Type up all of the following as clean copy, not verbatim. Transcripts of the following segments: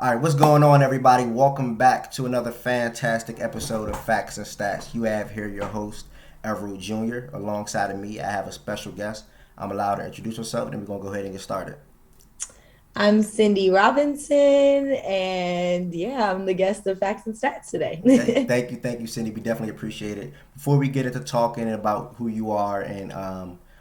All right, what's going on, everybody? Welcome back to another fantastic episode of Facts and Stats. You have here your host, Everett Jr. Alongside of me, I have a special guest. I'm allowed to introduce myself, and then we're going to go ahead and get started. I'm Cindy Robinson, and yeah, I'm the guest of Facts and Stats Okay, today. thank you, Cindy. We definitely appreciate it. Before we get into talking about who you are and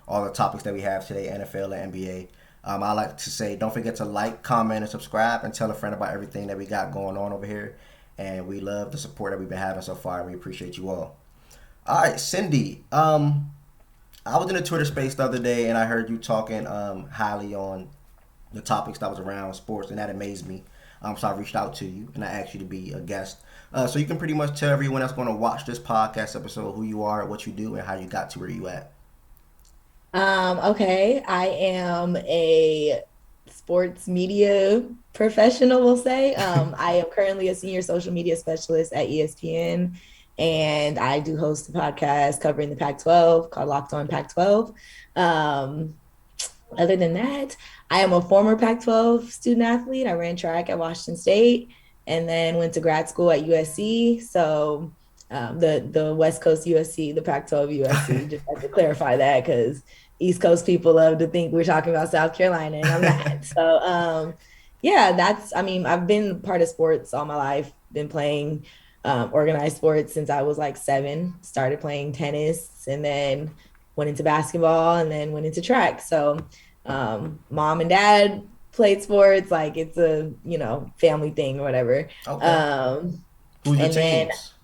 all the topics that we have today, NFL and NBA, I like to say don't forget to like, comment, and subscribe, and tell a friend about everything that we got going on over here. And we love the support that we've been having so far. We appreciate you all. All right, Cindy. I was in the Twitter space the other day, and I heard you talking highly on the topics that was around sports, and that amazed me. So I reached out to you, and I asked you to be a guest. So you can pretty much tell everyone that's going to watch this podcast episode who you are, what you do, and how you got to where you at. Okay, I am a sports media professional, we'll say. I am currently a senior social media specialist at ESPN, and I do host a podcast covering the Pac-12 called Locked On Pac-12. Um, Other than that, I am a former Pac-12 student athlete. I ran track at Washington State and then went to grad school at USC. So the West Coast USC, the Pac-12 USC, just have to clarify that because East Coast people love to think we're talking about South Carolina, and I'm not. So yeah, I mean, I've been part of sports all my life, been playing organized sports since I was like 7, started playing tennis and then went into basketball and then went into track. So mom and dad played sports, like it's a, family thing or whatever. Okay. Um, Who's your and then teams?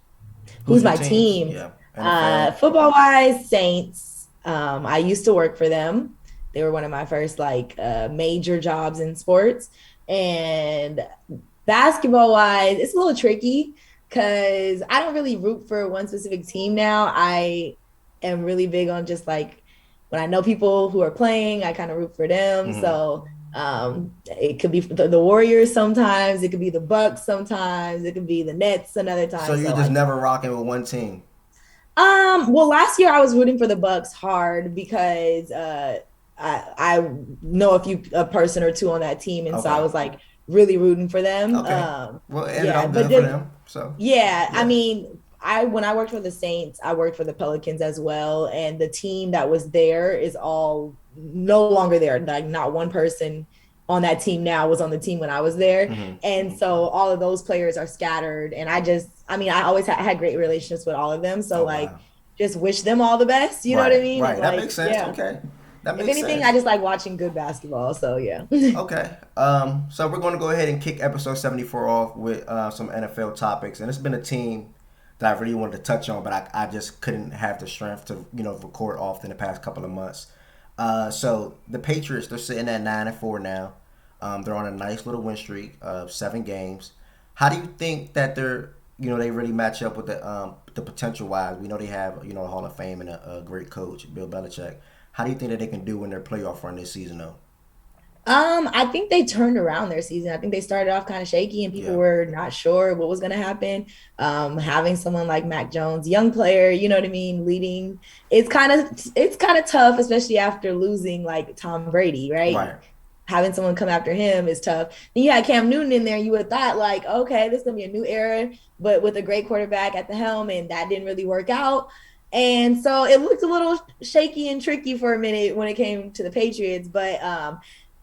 Who's who's your my teams? team? Yeah. NFL. Football wise, Saints. I used to work for them. They were one of my first like major jobs in sports. And basketball wise, it's a little tricky because I don't really root for one specific team now. I am really big on just like when I know people who are playing, I kind of root for them. Mm-hmm. So it could be the Warriors sometimes, it could be the Bucks sometimes, it could be the Nets another So time. you're So just I never rocking with one team. well, last year I was rooting for the Bucks hard because I know a person or two on that team, and so I Okay. was like really rooting for them. Okay. Well, it ended Yeah, up but good for them. So, yeah, I yeah. mean, I when I worked for the Saints, I worked for the Pelicans as well, and the team that was there is all no longer there. Like not one person on that team now was on the team when I was there, Mm-hmm. and so all of those players are scattered. And I mean, I always had great relationships with all of them, so Oh, like wow. just wish them all the best. You know what I Right, mean? And right. That like, makes sense. yeah, Okay. That if makes anything, I sense. just like watching good basketball. So yeah. Okay. So we're going to go ahead and kick episode 74 off with some NFL topics. And it's been a team that I really wanted to touch on, but I just couldn't have the strength to, record often the past couple of months. So the Patriots, they're sitting at 9-4 now. They're on a nice little win streak of 7 games. How do you think that they really match up with the potential wise? We know they have, a Hall of Fame and a great coach, Bill Belichick. How do you think that they can do in their playoff run this season, though? I think they turned around their season. I think they started off kind of shaky and people Yeah. were not sure what was going to happen. Having someone like Mac Jones, young player, you know what I mean, leading, it's kind of tough, especially after losing like Tom Brady, right? Right. Having someone come after him is tough. Then you had Cam Newton in there. You would have thought like, okay, this is gonna be a new era, but with a great quarterback at the helm, and that didn't really work out. And so it looked a little shaky and tricky for a minute when it came to the Patriots, but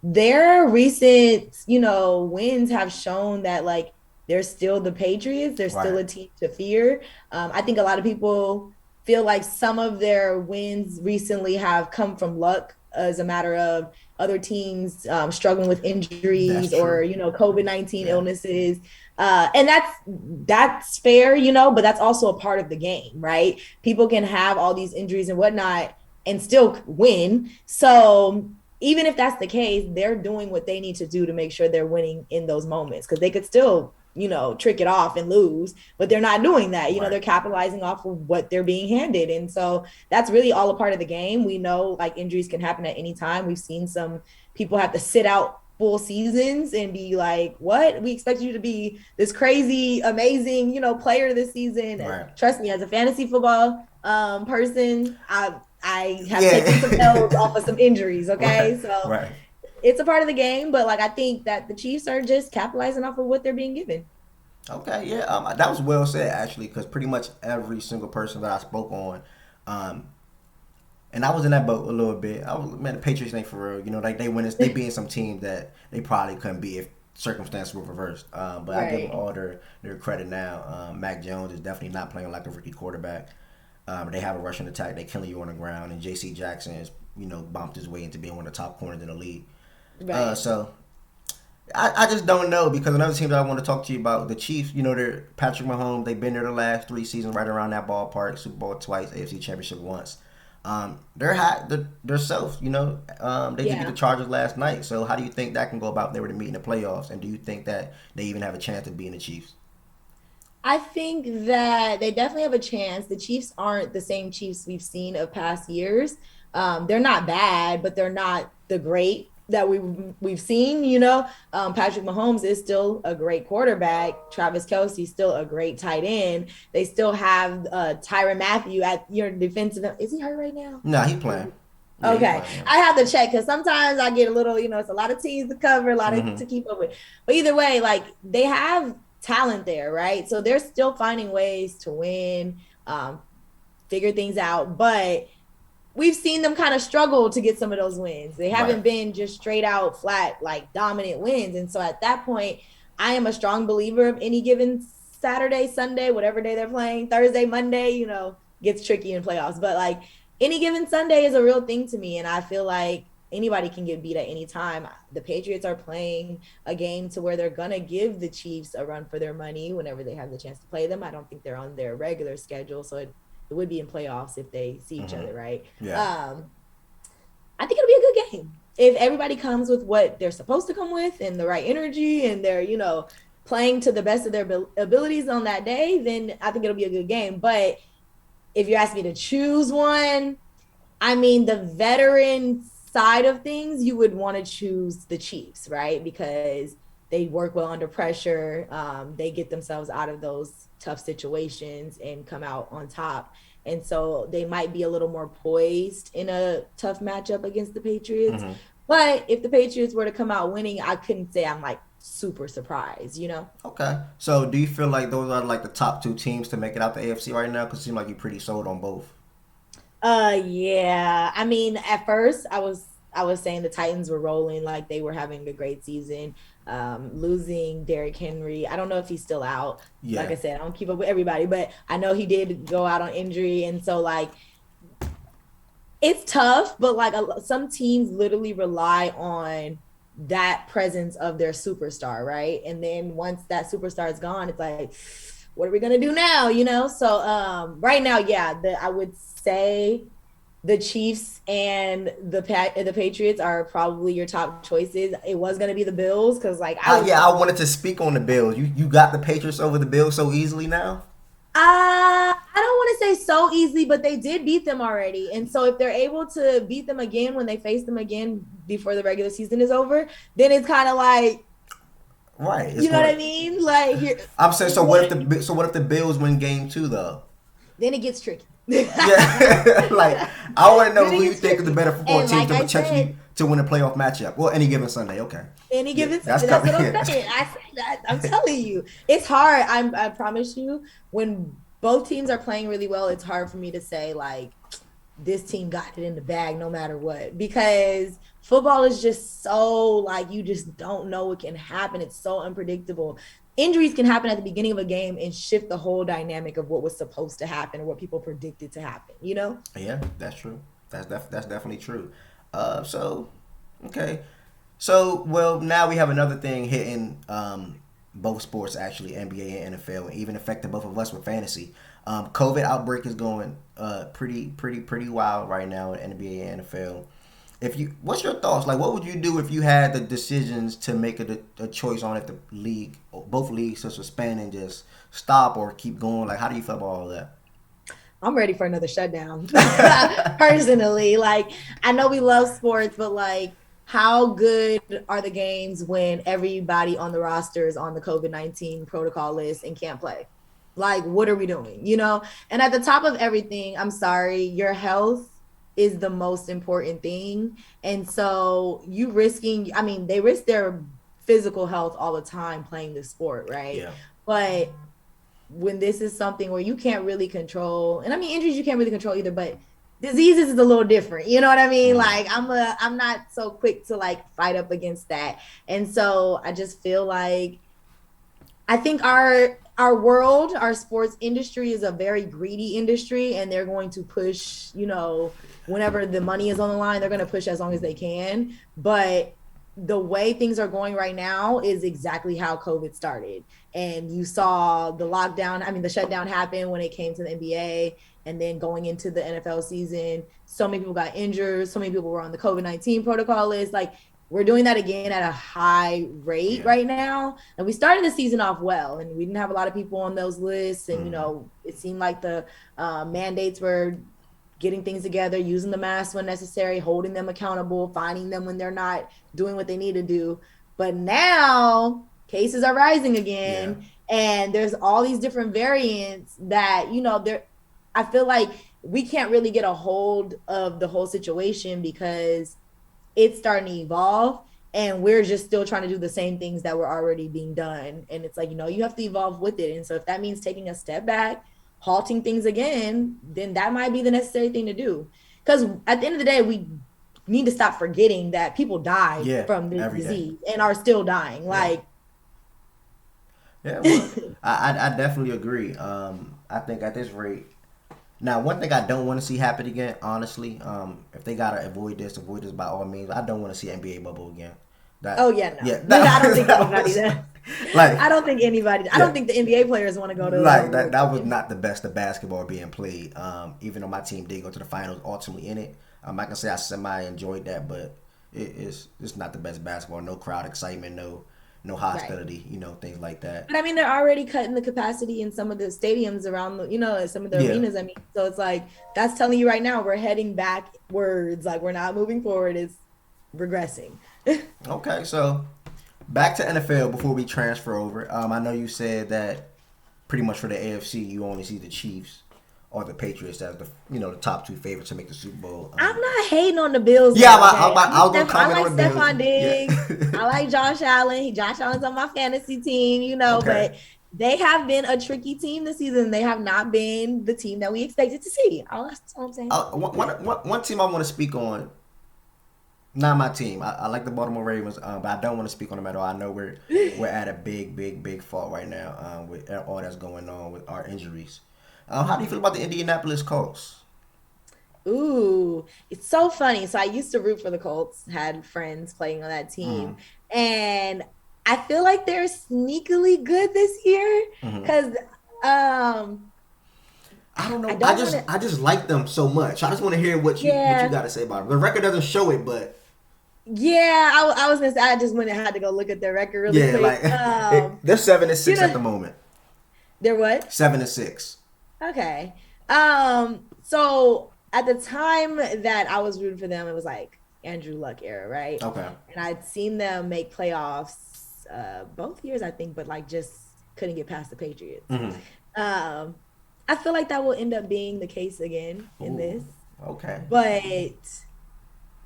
their recent, wins have shown that like they're still the Patriots. They're still Right. a team to fear. I think a lot of people feel like some of their wins recently have come from luck as a matter of other teams struggling with That's injuries or true. COVID-19 Yeah. illnesses. And that's fair, but that's also a part of the game, right? People can have all these injuries and whatnot and still win. So even if that's the case, they're doing what they need to do to make sure they're winning in those moments because they could still, trick it off and lose, but they're not doing that. Right. They're capitalizing off of what they're being handed. And so that's really all a part of the game. We know like injuries can happen at any time. We've seen some people have to sit out full seasons and be like, what? We expect you to be this crazy, amazing, player this season. Right. Trust me, as a fantasy football person, I have taken some Yeah. L's off of some injuries. Right. Okay. So Right. it's a part of the game, but like I think that the Chiefs are just capitalizing off of what they're being given. Okay, yeah, that was well said actually, because pretty much every single person that I spoke on, um, and I was in that boat a little bit. I was, man, the Patriots ain't for real. You know, like they being some team that they probably couldn't be if circumstances were reversed. But I give them Right. all their credit now. Mac Jones is definitely not playing like a rookie quarterback. They have a rushing attack. They killing you on the ground, and J.C. Jackson is bumped his way into being one of the top corners in the league. Right. So I just don't know, because another team that I want to talk to you about, the Chiefs. They're Patrick Mahomes. They've been there the last 3 seasons, right around that ballpark. Super Bowl twice, AFC Championship once. They're hot. They're self. They just beat the Yeah. Chargers last night. So how do you think that can go about if they were to meet in the playoffs? And do you think that they even have a chance of beating the Chiefs? I think that they definitely have a chance. The Chiefs aren't the same Chiefs we've seen of past years. They're not bad, but they're not the great that we've seen. Patrick Mahomes is still a great quarterback. Travis Kelce's still a great tight end. They still have Tyrann Mathieu at your defensive. Is he hurt right now? Nah, he playing. Yeah, he Okay, playing now. I have to check because sometimes I get a little, it's a lot of teams to cover, a lot of Mm-hmm. to keep up with. But either way, like they have talent there, right? So they're still finding ways to win, figure things out. But we've seen them kind of struggle to get some of those wins. They Right. haven't been just straight out flat, like dominant wins. And so at that point, I am a strong believer of any given Saturday, Sunday, whatever day they're playing, Thursday, Monday, gets tricky in playoffs. But like any given Sunday is a real thing to me. And I feel like anybody can get beat at any time. The Patriots are playing a game to where they're going to give the Chiefs a run for their money whenever they have the chance to play them. I don't think they're on their regular schedule. So it would be in playoffs if they see each Mm-hmm. other, right? Yeah. I think it'll be a good game if everybody comes with what they're supposed to come with and the right energy and they're playing to the best of their abilities on that day. Then I think it'll be a good game. But if you ask me to choose one, I mean, the veteran side of things, you would want to choose the Chiefs, right? Because they work well under pressure. They get themselves out of those tough situations and come out on top. And so they might be a little more poised in a tough matchup against the Patriots. Mm-hmm. But if the Patriots were to come out winning, I couldn't say I'm like super surprised. Okay. So do you feel like those are like the top two teams to make it out the AFC right now? Because it seems like you're pretty sold on both. Yeah. I mean, at first I was saying the Titans were rolling, like they were having a great season. Losing Derrick Henry. I don't know if he's still out. Like Yeah. I said, I don't keep up with everybody, but I know he did go out on injury. And so like it's tough, but like some teams literally rely on that presence of their superstar, right? And then once that superstar is gone, it's like, what are we gonna do now? So right now, yeah, I would say the Chiefs and the Patriots are probably your top choices. It was gonna be the Bills because like I was Yeah, I wanted to speak on the Bills. You got the Patriots over the Bills so easily now? I don't want to say so easily, but they did beat them already. And so if they're able to beat them again when they face them again before the regular season is over, then it's kind of like, Right. It's you know what going I to. mean? Like here, I'm saying, so what? what if the Bills win game two though? Then it gets tricky. Then Yeah, like I want to know it who you gets think is the tricky. better football And team like to I potentially said, to win a playoff matchup. Well, any given Sunday. Okay. any Yeah, given that's Sunday, that's coming. what I'm Yeah, that's saying. I say that. I'm telling you, it's hard. I promise you, when both teams are playing really well, it's hard for me to say like this team got it in the bag no matter what, because football is just so like you just don't know what can happen. It's so unpredictable. Injuries can happen at the beginning of a game and shift the whole dynamic of what was supposed to happen or what people predicted to happen. yeah, that's true. That's definitely true. So okay. So well, now we have another thing hitting both sports actually, NBA and NFL, and even affecting both of us with fantasy. COVID outbreak is going pretty wild right now in NBA and NFL. What's your thoughts? Like, what would you do if you had the decisions to make a choice on if the league, both leagues, to suspend and just stop or keep going? Like, how do you feel about all of I'm ready for another shutdown. Personally, like I know we love sports, but like how good are the games when everybody on the roster is on the COVID-19 protocol list and can't play? Like, what are we doing? And at the top of everything, I'm sorry, your health is the most important thing. And so you risking, I mean, they risk their physical health all the time playing this sport, right? Yeah. But when this is something where you can't really control, and I mean injuries you can't really control either, but diseases is a little different. You know what I mean? Mm-hmm. Like I'm not so quick to like fight up against that. And so I just feel like I think our world, our sports industry is a very greedy industry, and they're going to push, whenever the money is on the line, they're going to push as long as they can. But the way things are going right now is exactly how COVID started. And you saw the lockdown, I mean, the shutdown happen when it came to the NBA, and then going into the NFL season. So many people got injured. So many people were on the COVID-19 protocol list. Like, we're doing that again at a high rate Yeah. right now. And we started the season off well, and we didn't have a lot of people on those lists. And, Mm-hmm. it seemed like the mandates were getting things together, using the masks when necessary, holding them accountable, finding them when they're not doing what they need to do. But now cases are rising Yeah. again, and there's all these different variants that, I feel like we can't really get a hold of the whole situation because it's starting to evolve, and we're just still trying to do the same things that were already being done. And it's like, you have to evolve with it. And so if that means taking a step back, halting things again, then that might be the necessary thing to do. Because at the end of the day, we need to stop forgetting that people die Yeah. from this Every day. disease and are still dying. Yeah. Like, Yeah. Well, I definitely agree. I think at this rate. Now, one thing I don't want to see happen again, honestly, if they gotta avoid this by all means. I don't want to see NBA bubble again. oh That, yeah, no. yeah, I don't think that anybody was does. like, I yeah, don't think the NBA players want to go to the like bubble that was again. not the best of basketball being played. Even though my team did go to the finals, ultimately in it, I can say I semi enjoyed that, but it's not the best basketball. No crowd excitement, no Right. hostility, things like that. But I mean, they're already cutting the capacity in some of the stadiums around some of the Yeah. arenas. I mean, so it's like that's telling you right now we're heading backwards. Like, we're not moving forward. It's regressing. Okay, so back to NFL before we transfer over. I know you said that pretty much for the AFC, you only see the Chiefs or the Patriots as the top two favorites to make the Super Bowl. I'm not hating on the Bills Yeah, though. Okay, I was gonna I comment like on the Bills. Stephon Diggs. Yeah. I like Josh Allen. Josh Allen's on my fantasy team, Okay. but they have been a tricky team this season. They have not been the team that we expected to see. That's all I'm saying. One team I want to speak on. Not my team. I like the Baltimore Ravens, but I don't want to speak on them at all. I know we're at a big fault right now with all that's going on with our injuries. How do you feel about the Indianapolis Colts? Ooh, it's so funny. So I used to root for the Colts, had friends playing on that Mm-hmm. team, and I feel like they're sneakily good this year Mm-hmm. because I don't I know. don't want to. I just like them so much. I just want to hear what you Yeah, got to say about them. The record doesn't show it, but yeah. I was gonna say I just went and had to go look at their record really yeah, quick. like they're 7-6 at the You know, moment. they're what? 7-6. Okay. So at the time that I was rooting for them, it was like Andrew Luck era, right? Okay. And I'd seen them make playoffs both years, I think, but like just couldn't get past the Patriots. Mm-hmm. Um, I feel like that will end up being the case again in Ooh. this, Okay. but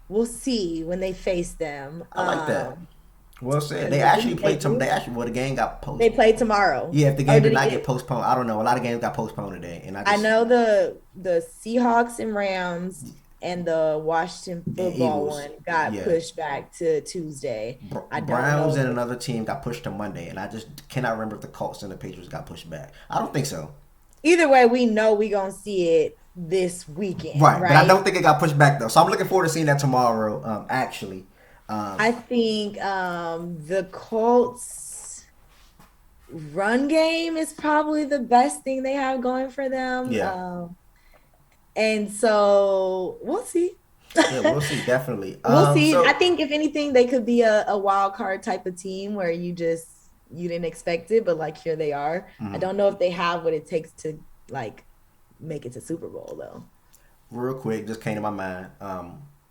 we'll see when they face them. I like that. Well said. Because They the actually thing they played some. They do, actually the game got they postponed. play tomorrow. Yeah, if the Or game did did it not get get? postponed, I don't know. A lot of games got postponed today, and I know the Seahawks and Rams and the Washington and football Eagles. one got Yeah. pushed back to Tuesday. I don't Browns know. and another team got pushed to Monday, and I just cannot remember if the Colts and the Patriots got pushed back. I don't think so. Either way, we know we gonna see it this weekend, Right, but I right? don't think it got pushed back though. So I'm looking forward to seeing that tomorrow. Actually, I think the Colts run game is probably the best thing they have going for them. yeah, And so we'll see. yeah, we'll see definitely. We'll see. I So think if anything, they could be a wild card type of team where you didn't expect it, but like here they are. I mhm. don't know if they have what it takes to like make it to Super Bowl though. Real quick, just came to my mind.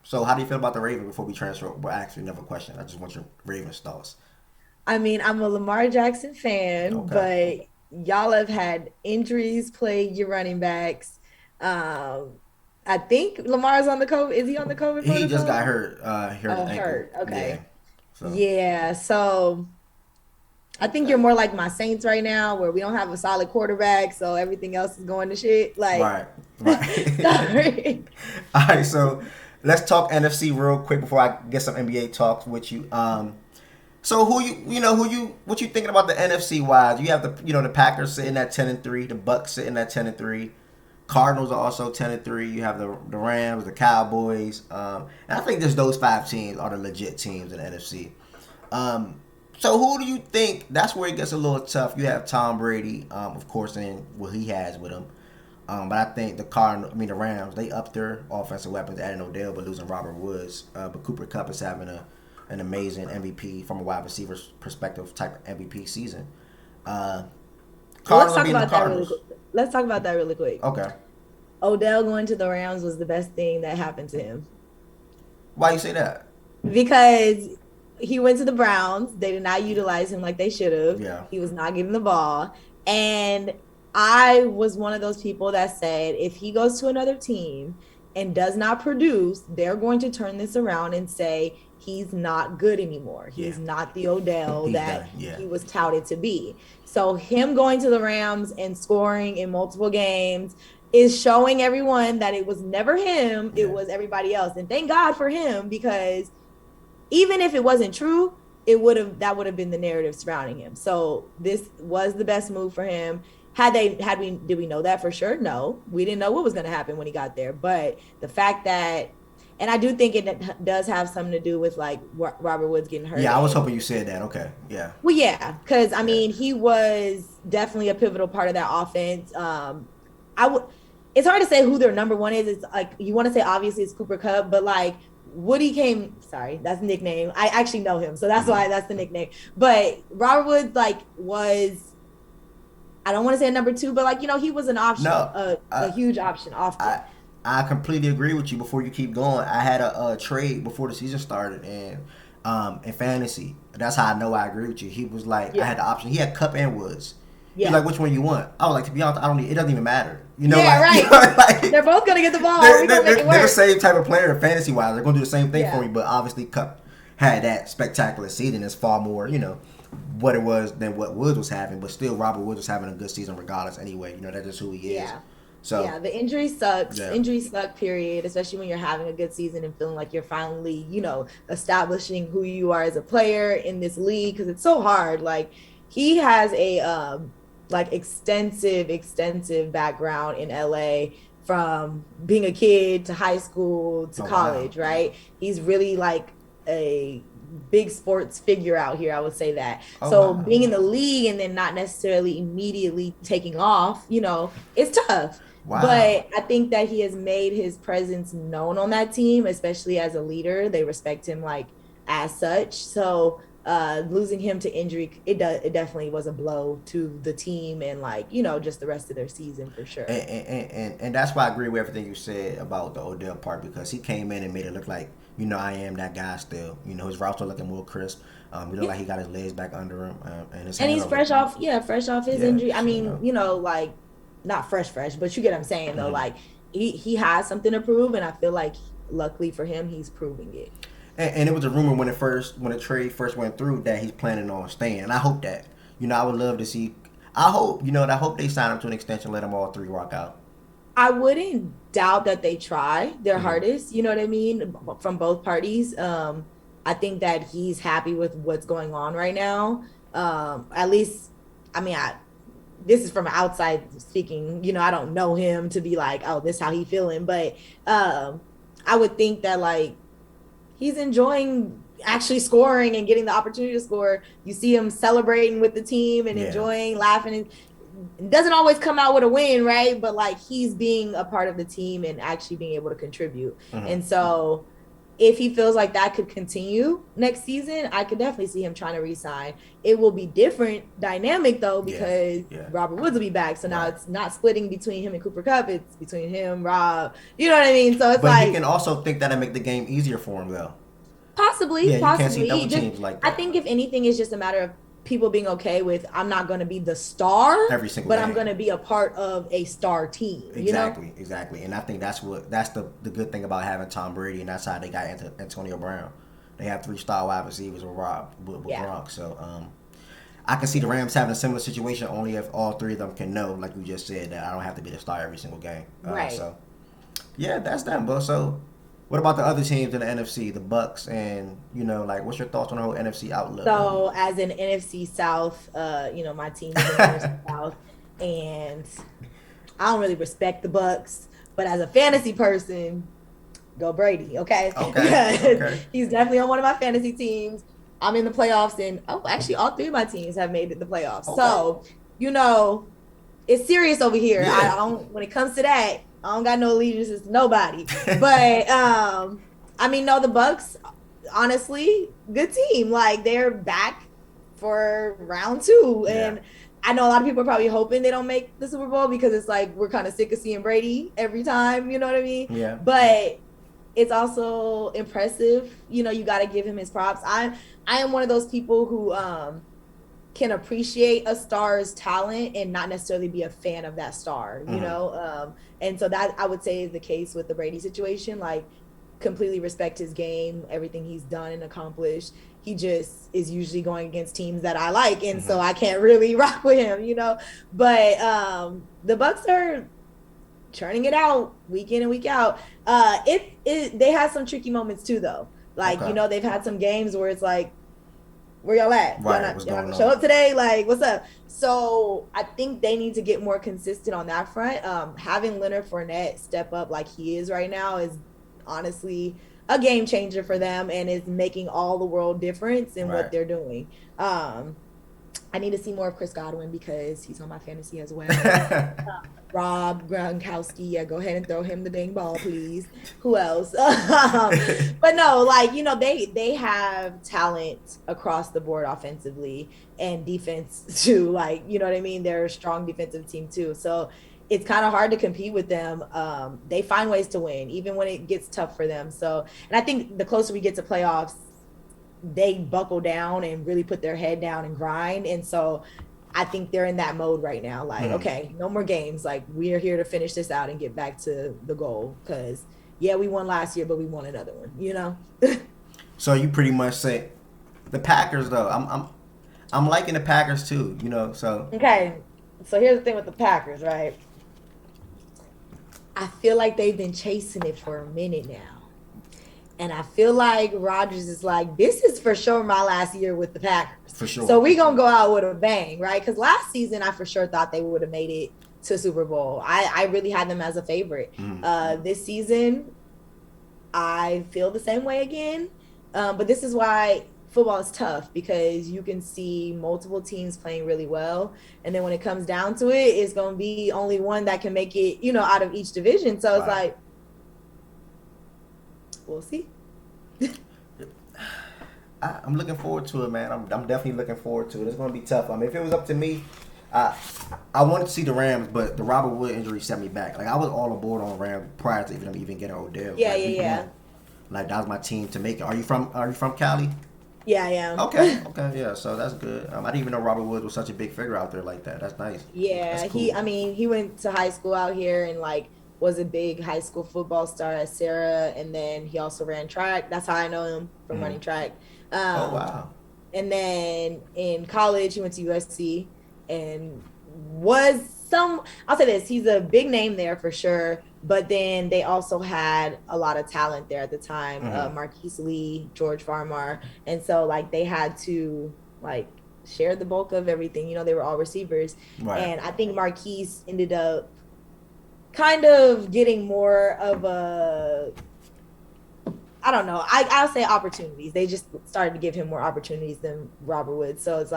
So how do you feel about the Ravens before we transfer? Well, actually, never question. I just want your Ravens thoughts. I mean, I'm a Lamar Jackson fan, Okay. but y'all have had injuries plague your running backs. Um, I think Lamar's on the COVID. Is he on the COVID He just protocol? got hurt. Hurt his Oh, ankle. hurt. Yeah. Okay. So Yeah. So I think you're more like my Saints right now, where we don't have a solid quarterback, so everything else is going to shit. Like, right, right. sorry. All right, so let's talk NFC real quick before I get some NBA talks with you. So what you thinking about the NFC wise? You have the Packers sitting at 10-3, the Bucks sitting at 10-3, Cardinals are also 10-3. You have the Rams, the Cowboys, and I think just those five teams are the legit teams in the NFC. Um, so who do you think? That's where it gets a little tough. You have Tom Brady, of course, and what he has with him. But I think the Rams, they upped their offensive weapons, adding Odell, but losing Robert Woods. But Cooper Kupp is having an amazing MVP from a wide receiver's perspective type of MVP season. Uh, Well, let's Cardinals talk being the about that really Cardinals. quick. Let's talk about that really quick. Okay, Odell going to the Rams was the best thing that happened to him why you say that? because he went to the Browns. They did not utilize him like they should have. Yeah, He was not given the ball. And I was one of those people that said if he goes to another team and does not produce, they're going to turn this around and say he's not good anymore. yeah, He's not the Odell he's done. that Yeah, he was touted to be. So him going to the Rams and scoring in multiple games is showing everyone that it was never him, it yeah, was everybody else. And thank God for him because even if it wasn't true, that would have been the narrative surrounding him. So this was the best move for him. Did we know that for sure? No, we didn't know what was going to happen when he got there. But the fact that, and I do think it does have something to do with like Robert Woods getting hurt. yeah. I was hoping you said that. Okay, yeah, Well, yeah, because I yeah, mean he was definitely a pivotal part of that offense. I would. It's hard to say who their number one is. It's like you want to say obviously it's Cooper Kupp, but like Woody came. Sorry, that's the nickname. I actually know him, so that's why that's the nickname. But Robert Woods like was. I don't want to say a number two, but like he was an option, no, a I, huge option often. I I completely agree with you. Before you keep going, I had a trade before the season started, and in fantasy, that's how I know I agree with you. He was like, I Yeah, had the option. He had Cup and Woods. He's yeah, like, which one you want? I was like, to be honest, I don't need. It doesn't even matter. yeah. Right. Like They're both gonna get the ball. We're gonna make it they're the work. same type of player fantasy wise. They're gonna do the same thing for Yeah. me. But obviously, Cup had that spectacular season. It's far more, what it was than what Woods was having. But still, Robert Woods was having a good season regardless. Anyway, that's just who he is. Yeah. So Yeah, the injury sucks. yeah, Injuries suck, period, especially when you're having a good season and feeling like you're finally, establishing who you are as a player in this league because it's so hard. Like he has a like extensive background in LA from being a kid to high school to oh wow, college, right? He's really like a big sports figure out here, I would say that. oh So wow, being in the league and then not necessarily immediately taking off, it's tough. wow. But I think that he has made his presence known on that team, especially as a leader. They respect him like as such. So losing him to injury, it definitely was a blow to the team and like, just the rest of their season for sure. And that's why I agree with everything you said about the Odell part because he came in and made it look like I am that guy still. His routes are looking more crisp. He looked Yeah. like he got his legs back under him and his And hands he's are looking. fresh off his Yeah, injury. I so, mean, like not fresh, but you get what I'm saying though. mhm. Like he has something to prove, and I feel like luckily for him, he's proving it. And it was a rumor when the trade first went through that he's planning on staying. And I hope that I would love to see. I hope I hope they sign him to an extension, let them all three rock out. I wouldn't doubt that they try their Hmm. hardest, you know what I mean, from both parties. I think that he's happy with what's going on right now. At least, I mean, this is from outside speaking. I don't know him to be like, oh, this is how he feeling, but I would think that like he's enjoying actually scoring and getting the opportunity to score. You see him celebrating with the team and Yeah. enjoying, laughing. It doesn't always come out with a win, right? But like he's being a part of the team and actually being able to contribute. Hmm. And so if he feels like that could continue next season, I could definitely see him trying to resign. It will be different dynamic though, Yeah. because Yeah. Robert Woods will be back. So now Right. it's not splitting between him and Cooper Kupp. It's between him, Rob. You know what I mean? So it's But he like can also think that'll make the game easier for him though. possibly, Yeah, you can't see possibly. double Just teams like I that. think if anything, it's just a matter of people being okay with, I'm not going to be the star every single but game. I'm going to be a part of a star team. Exactly. And I think that's the good thing about having Tom Brady, and that's how they got into Antonio Brown. They have 3-star wide receivers with Gronk. So I can see the Rams having a similar situation, only if all three of them can know, like you just said, that I don't have to be the star every single game. Right. So yeah, that's them, bro. So what about the other teams in the NFC, the Bucks, and like what's your thoughts on the whole NFC outlook? So as an NFC South, my team is in the NFC South, and I don't really respect the Bucks, but as a fantasy person, go Brady, okay? Okay. He's definitely on one of my fantasy teams. I'm in the playoffs, and actually, all three of my teams have made it the playoffs. Okay. So, it's serious over here. Yeah. I don't. When it comes to that, I don't got no allegiances to nobody. But no, the Bucks, honestly, good team. Like they're back for round 2, and I know a lot of people are probably hoping they don't make the Super Bowl because it's like we're kind of sick of seeing Brady every time. You know what I mean? Yeah. But it's also impressive. You got to give him his props. I am one of those people who can appreciate a star's talent and not necessarily be a fan of that star, and so that I would say is the case with the Brady situation. Like, completely respect his game, everything he's done and accomplished. He just is usually going against teams that I like, and so I can't really rock with him, But the Bucks are churning it out week in and week out. They had some tricky moments too, though. Like, they've had some games where it's like, where y'all at? Right, y'all not gonna show up today? Like, what's up? So I think they need to get more consistent on that front. Having Leonard Fournette step up like he is right now is honestly a game changer for them, and is making all the world difference in what they're doing. I need to see more of Chris Godwin because he's on my fantasy as well. Rob Gronkowski, go ahead and throw him the dang ball, please. Who else? But no, they have talent across the board offensively and defense too. You know what I mean? They're a strong defensive team too. So it's kind of hard to compete with them. They find ways to win, even when it gets tough for them. So, and I think the closer we get to playoffs, they buckle down and really put their head down and grind. And so I think they're in that mode right now. Like, okay, no more games. Like, we are here to finish this out and get back to the goal. Because, we won last year, but we won another one, So you pretty much say the Packers, though. I'm liking the Packers too, so. Okay, so here's the thing with the Packers, right? I feel like they've been chasing it for a minute now. And I feel like Rodgers is like, this is for sure my last year with the Packers. For sure. So we're going to go out with a bang, right? Because last season, I for sure thought they would have made it to Super Bowl. I really had them as a favorite. This season, I feel the same way again. But this is why football is tough, because you can see multiple teams playing really well. And then when it comes down to it, it's going to be only one that can make it, out of each division. So it's like, we'll see. I'm looking forward to it, man. I'm definitely looking forward to it. It's going to be tough. I mean, if it was up to me, I wanted to see the Rams, but the Robert Wood injury set me back. Like, I was all aboard on Rams prior to them even getting Odell. Yeah. Like, that was my team to make it. Are you from Cali? Yeah, I am. Okay, yeah. So that's good. I didn't even know Robert Woods was such a big figure out there like that. That's nice. Yeah, that's cool. He went to high school out here and was a big high school football star at Sarah, and then he also ran track. That's how I know him, from running track. Oh, wow. And then in college, he went to USC and I'll say this, he's a big name there for sure, but then they also had a lot of talent there at the time. Marquise Lee, George Farmar, and so they had to share the bulk of everything. They were all receivers. Right. And I think Marquise ended up kind of getting more of I don't know. I'll say opportunities. They just started to give him more opportunities than Robert Woods. So it's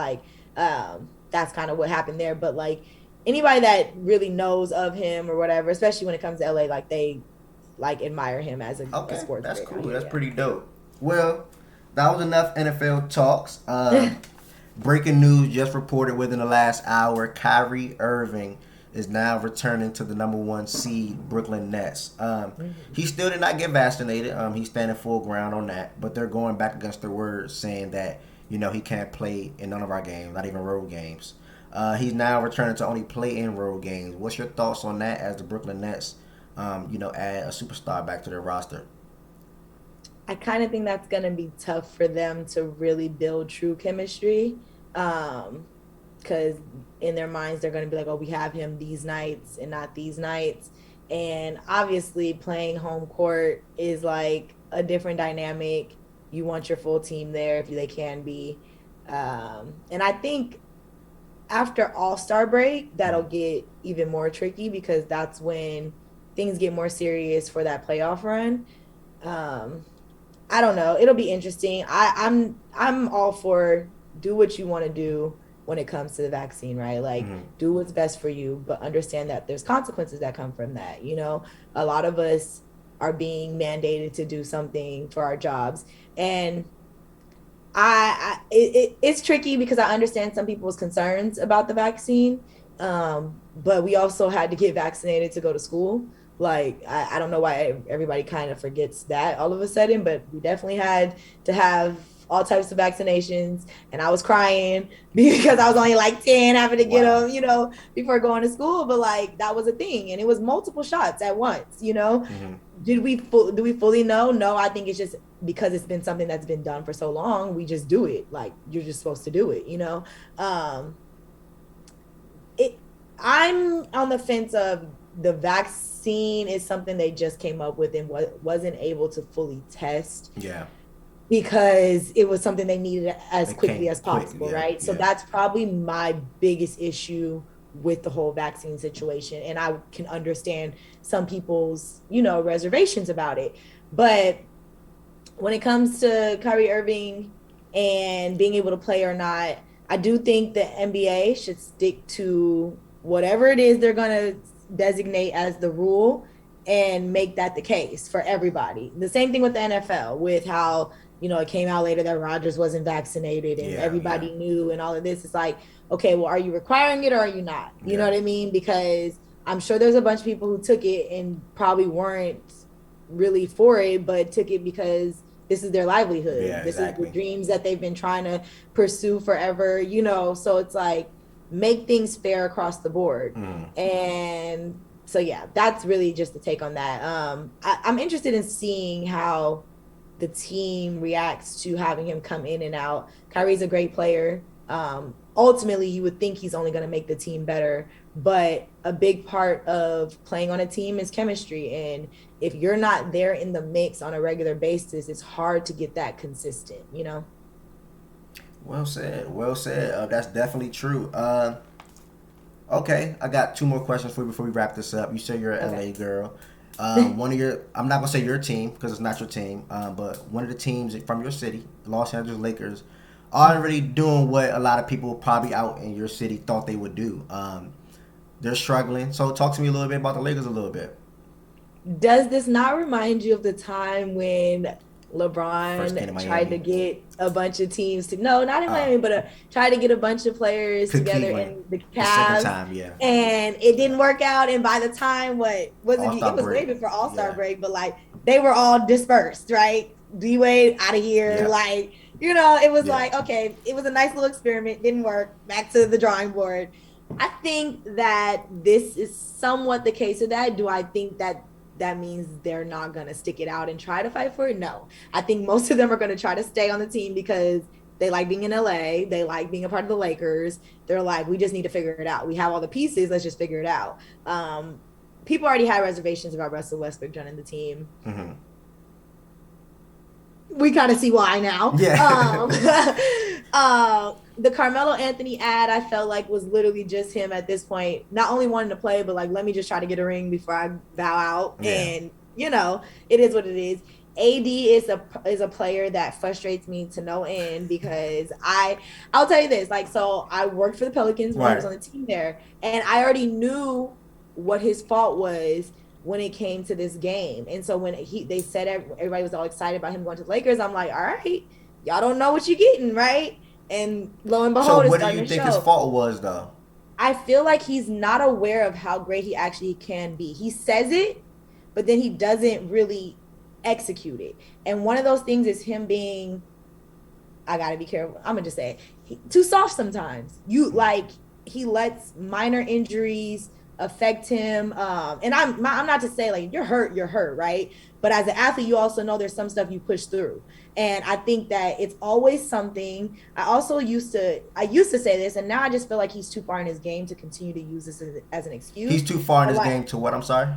that's kind of what happened there. But anybody that really knows of him or whatever, especially when it comes to LA, they admire him as a sports. That's cool. That's pretty dope. Well, that was enough NFL talks. Breaking news just reported within the last hour: Kyrie Irving is now returning to the number 1 seed Brooklyn Nets. He still did not get vaccinated. He's standing full ground on that, but they're going back against their word, saying that He can't play in none of our games, not even road games. He's now returning to only play in road games. What's your thoughts on that as the Brooklyn Nets, add a superstar back to their roster? I kind of think that's going to be tough for them to really build true chemistry. Because in their minds, they're going to be like, oh, we have him these nights and not these nights. And obviously, playing home court is like a different dynamic. You want your full team there if they can be. And I think after All-Star break, that'll get even more tricky because that's when things get more serious for that playoff run. Um, I don't know. It'll be interesting. I'm all for do what you want to do when it comes to the vaccine, right? Like Mm-hmm. do what's best for you, but understand that there's consequences that come from that. A lot of us are being mandated to do something for our jobs. And it's tricky because I understand some people's concerns about the vaccine, but we also had to get vaccinated to go to school. Like I don't know why everybody kind of forgets that all of a sudden, but we definitely had to have all types of vaccinations, and I was crying because I was only like 10 having to get Wow. them, before going to school. But like that was a thing, and it was multiple shots at once. Mm-hmm. Do we fully know? No, I think it's just because it's been something that's been done for so long, we just do it. Like you're just supposed to do it. Um, it I'm on the fence of the vaccine is something they just came up with and wasn't able to fully test Yeah. because it was something they needed as They quickly came as quick. possible, Yeah. right? So Yeah. that's probably my biggest issue with the whole vaccine situation. And I can understand some people's, reservations about it. But when it comes to Kyrie Irving and being able to play or not, I do think the NBA should stick to whatever it is they're going to designate as the rule and make that the case for everybody. The same thing with the NFL, with how, it came out later that Rodgers wasn't vaccinated and Yeah. Yeah. everybody knew and all of this. It's like, okay, well, are you requiring it or are you not? You know Yeah. what I mean? Because I'm sure there's a bunch of people who took it and probably weren't really for it, but took it because this is their Yeah. livelihood. This is the Exactly. dreams that they've been trying to pursue forever. So it's like make things fair across the board. Mm. And so yeah, that's really just the take on that. I'm interested in seeing how the team reacts to having him come in and out. Kyrie's a great player. Ultimately, you would think he's only going to make the team better, but a big part of playing on a team is chemistry. And if you're not there in the mix on a regular basis, it's hard to get that consistent. Well said. Well said. That's definitely true. Okay, I got two more questions for you before we wrap this up. You said you're an Okay. LA girl. One of your, I'm not gonna say your team because it's not your team, but one of the teams from your city, the Los Angeles Lakers, aren't really doing what a lot of people probably out in your city thought they would do. They're struggling. So talk to me a little bit about the Lakers a little bit. Does this not remind you of the time when First came to LeBron tried to Miami. get a bunch of teams to no, not in Uh, Miami, but tried to get a bunch of players together Cleveland. in the The second Cavs, time, yeah. and it Yeah. didn't work out. And by the time what was it? All It Star was break. way before All Star Yeah. break, but like they were all dispersed, right? D Wade out of here, Yeah. like it was Yeah. like okay, it was a nice little experiment, didn't work. Back to the drawing board. I think that this is somewhat the case of that. Do I think that means they're not going to stick it out and try to fight for it? No. I think most of them are going to try to stay on the team because they like being in LA. They like being a part of the Lakers. They're like, we just need to figure it out. We have all the pieces. Let's just figure it out. People already had reservations about Russell Westbrook joining the team. Mm-hmm. We kind of see why now. Yeah. The Carmelo Anthony ad, I felt like was literally just him at this point, not only wanting to play, but like, let me just try to get a ring before I bow out. Yeah. And it is what it is. AD is a player that frustrates me to no end because I'll tell you this, like, so I worked for the Pelicans when he was Right. on the team there, and I already knew what his fault was when it came to this game. And so when they said everybody was all excited about him going to the Lakers, I'm like, all right, y'all don't know what you're getting, right? And lo and So behold, it's what do starting you to think his show. fault was though? I feel like he's not aware of how great he actually can be. He says it, but then he doesn't really execute it. And one of those things is him being I gotta be careful. I'm gonna just say it. Too soft sometimes. He lets minor injuries affect him. And I'm not to say like you're hurt, right? But as an athlete, you also know there's some stuff you push through. And I think that it's always something. I used to say this, and now I just feel like he's too far in his game to continue to use this as an He's excuse. too far in But his like game to what? I'm sorry.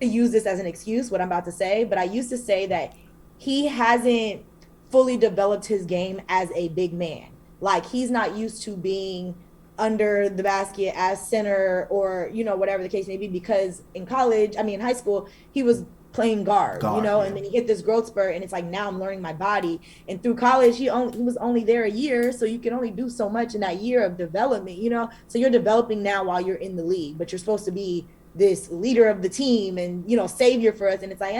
to use this as an excuse, what I'm about to say, but I used to say that he hasn't fully developed his game as a big man. Like he's not used to being under the basket as center or, whatever the case may be, because in college, I mean, in high school, he was playing guard, Guard. Yeah. and then he hit this growth spurt and it's like, now I'm learning my body. And through college, he was only there a year. So you can only do so much in that year of development, so you're developing now while you're in the league, but you're supposed to be this leader of the team and savior for us, and it's like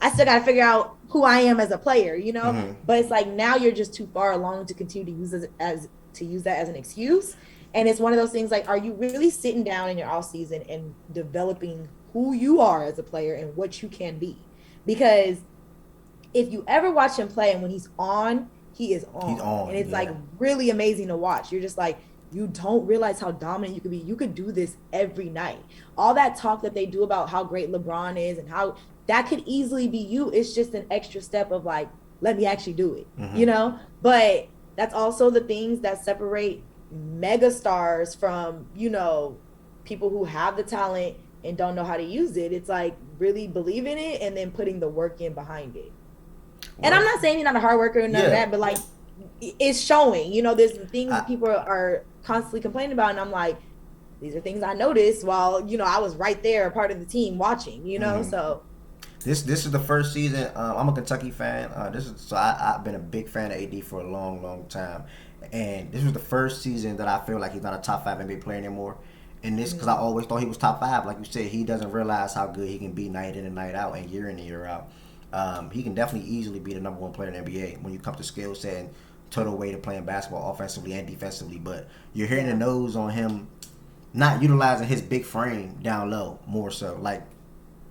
I still got to figure out who I am as a player, Mm-hmm. but it's like now you're just too far along to continue to use that as an excuse. And it's one of those things like, are you really sitting down in your off season and developing who you are as a player and what you can be? Because if you ever watch him play and when he's on, he is He's on. And on. it's like Yeah. really amazing to watch. You're just like, you don't realize how dominant you could be. You could do this every night. All that talk that they do about how great LeBron is and how that could easily be you. It's just an extra step of like, let me actually do it, Mm-hmm. But that's also the things that separate mega stars from, people who have the talent and don't know how to use it. It's like really believing it and then putting the work in behind it. And I'm Well, not saying he's not a hard worker or none of yeah. that, but like it's showing, there's the things that I, people are constantly complaining about. And I'm like, these are things I noticed while, I was right there, part of the team watching, mm-hmm. so. This is the first season. I'm a Kentucky fan. I've been a big fan of AD for a long, long time, and this was the first season that I feel like he's not a top five NBA player anymore. And this because I Mhm. always thought he was top five. Like you said, he doesn't realize how good he can be night in and night out and year out. He can definitely easily be the number one player in the NBA when you come to skill set and total weight of playing basketball offensively and defensively. But you're hearing the Yeah. nose on him not utilizing his big frame down low more so. Like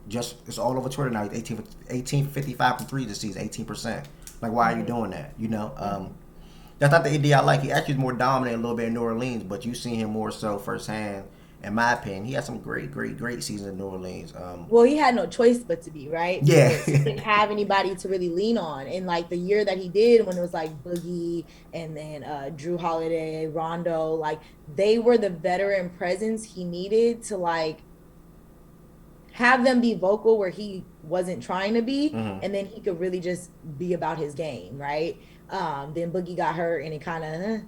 just it's all over Twitter now. He's 18 55 from three this season, 18%. Like why are you Mhm. doing that? Mhm. That's not the AD I like. He actually is more dominant a little bit in New Orleans, but you've seen him more so firsthand. In my opinion, he had some great seasons in New Orleans. Well, he had no choice but to be, right? Yeah, Because he didn't have anybody to really lean on. And like the year that he did, when it was like Boogie and then Drew Holiday, Rondo, like they were the veteran presence he needed to like have them be vocal where he wasn't trying to be, mm-hmm. and then he could really just be about his game, right? Then Boogie got hurt and it kind of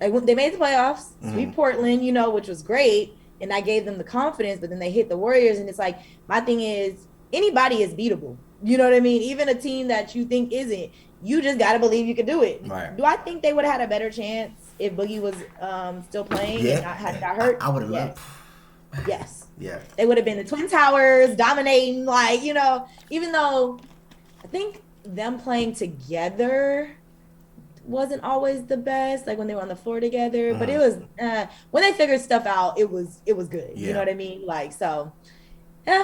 like they made the playoffs, Mm-hmm. sweet Portland, which was great, and I gave them the confidence. But then they hit the Warriors, and it's like my thing is anybody is beatable. You know what I mean? Even a team that you think isn't, you just got to believe you could do it. Right. Do I think they would have had a better chance if Boogie was still playing and Yeah, not hadn't got hurt? I would have loved. Yes. Yes. Yeah. They would have been the Twin Towers dominating, like, even though I think them playing together wasn't always the best, like when they were on the floor together, but it Mm-hmm. was when they figured stuff out, it was good. You know Yeah. what I mean? Like, so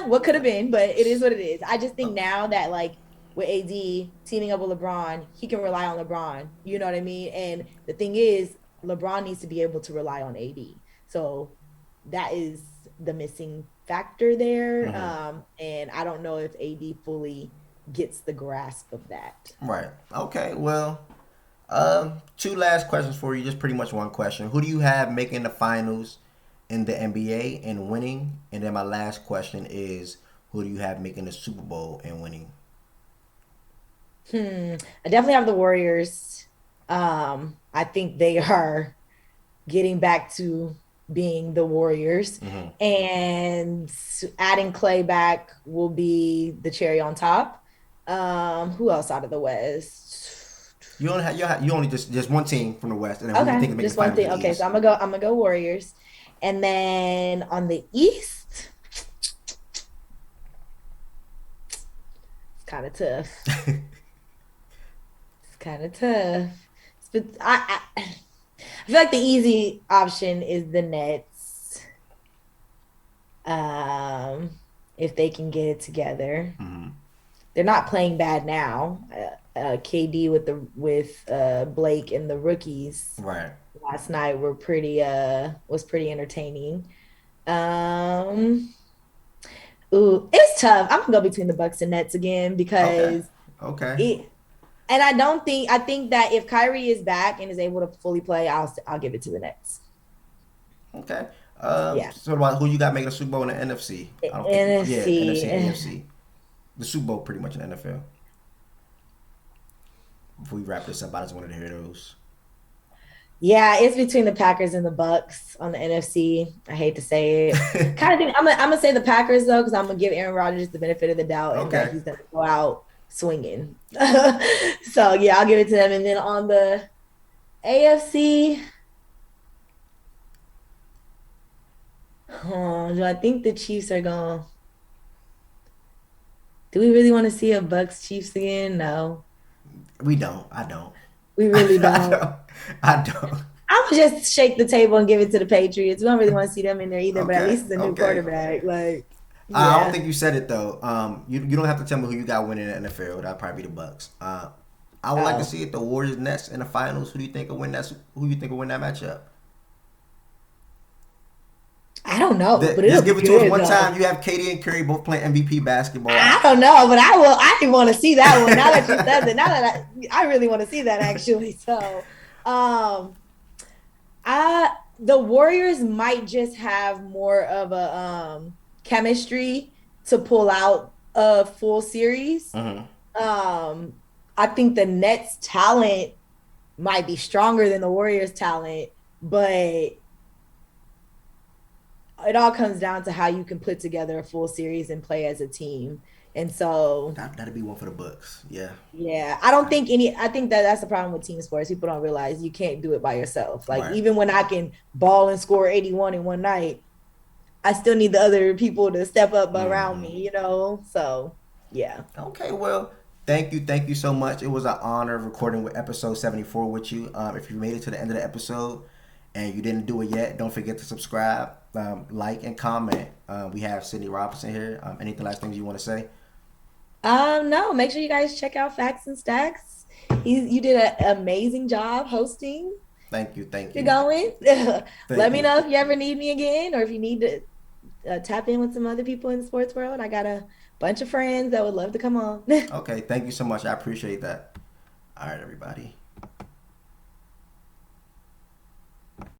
what could have been, but it is what it is. I just think now that like with AD teaming up with LeBron, he can rely on LeBron. You know what I mean? And the thing is, LeBron needs to be able to rely on AD. So that is the missing factor there. Mm-hmm. And I don't know if AD fully gets the grasp of that. Right. Okay. Well, two last questions for you. Just pretty much one question. Who do you have making the finals in the NBA and winning? And then my last question is, who do you have making the Super Bowl and winning? I definitely have the Warriors. I think they are getting back to being the Warriors. Mm-hmm. And adding Clay back will be the cherry on top. Who else out of the West? You only just one team from the West, and then who do you Okay, think is making the just one finals in thing. the Okay, so East? I'm gonna go Warriors. And then on the East, it's kind of tough. It's kind of tough. But I feel like the easy option is the Nets. Um, if they can get it together. Mm-hmm. They're not playing bad now. KD with Blake and the rookies Right. last night were pretty was pretty entertaining. Um, ooh, it's tough. I'm gonna go between the Bucks and Nets again Okay. because Okay. it. And I think that if Kyrie is back and is able to fully play, I'll give it to the Nets. Okay. Yeah. So about who you got making the Super Bowl in the NFC? I don't think. Yeah, NFC. NFC, AFC. The Super Bowl pretty much in the NFL. Before we wrap this up, I just wanted to hear those. Yeah, it's between the Packers and the Bucks on the NFC. I hate to say it. Kind of think I'm gonna say the Packers though, because I'm gonna give Aaron Rodgers the benefit of the doubt and that Okay. he's gonna go out swinging. So yeah, I'll give it to them. And then on the AFC, do I think the Chiefs are going? Do we really want to see a Bucks Chiefs again? No, We don't. I don't. we really I don't. don't. I don't. I'm gonna just shake the table and give it to the Patriots. We don't really want to see them in there either, but at Okay. least it's a new Okay. quarterback. Like, I don't yeah. think you said it though. You don't have to tell me who you got winning the NFL. That'll probably be the Bucks. I would like to Oh, see it the Warriors Nets in the finals. Who do you think will win that? Who you think will win that matchup? I don't know, but it'll Just be give it to us good one though. time. You have Katie and Curry both playing MVP basketball. I don't know, but I will. I want to see that one. Now that you said that, now that I really want to see that actually. So, um, I the Warriors might just have more of a chemistry to pull out a full series. Mm-hmm. Um, I think the Nets talent might be stronger than the Warriors talent, but it all comes down to how you can put together a full series and play as a team. And so, That'd be one for the Bucks. Yeah. yeah, I don't think I think that that's the problem with team sports. People don't realize you can't do it by yourself. Like, Right. even when I can ball and score 81 in one night, I still need the other people to step up around Mm-hmm. me, you know? So, yeah. Okay. Well, thank you so much. It was an honor recording with episode 74 with you. If you made it to the end of the episode and you didn't do it yet, don't forget to subscribe, like, and comment. We have Sydney Robinson here. Anything last things you want to say? No, make sure you guys check out Facts and Stacks. You did an amazing job hosting. Thank you. Thank Keep it you. going. Let Thank me you. know if you ever need me again or if you need to tap in with some other people in the sports world. I got a bunch of friends that would love to come on. Okay. Thank you so much. I appreciate that. All right, everybody.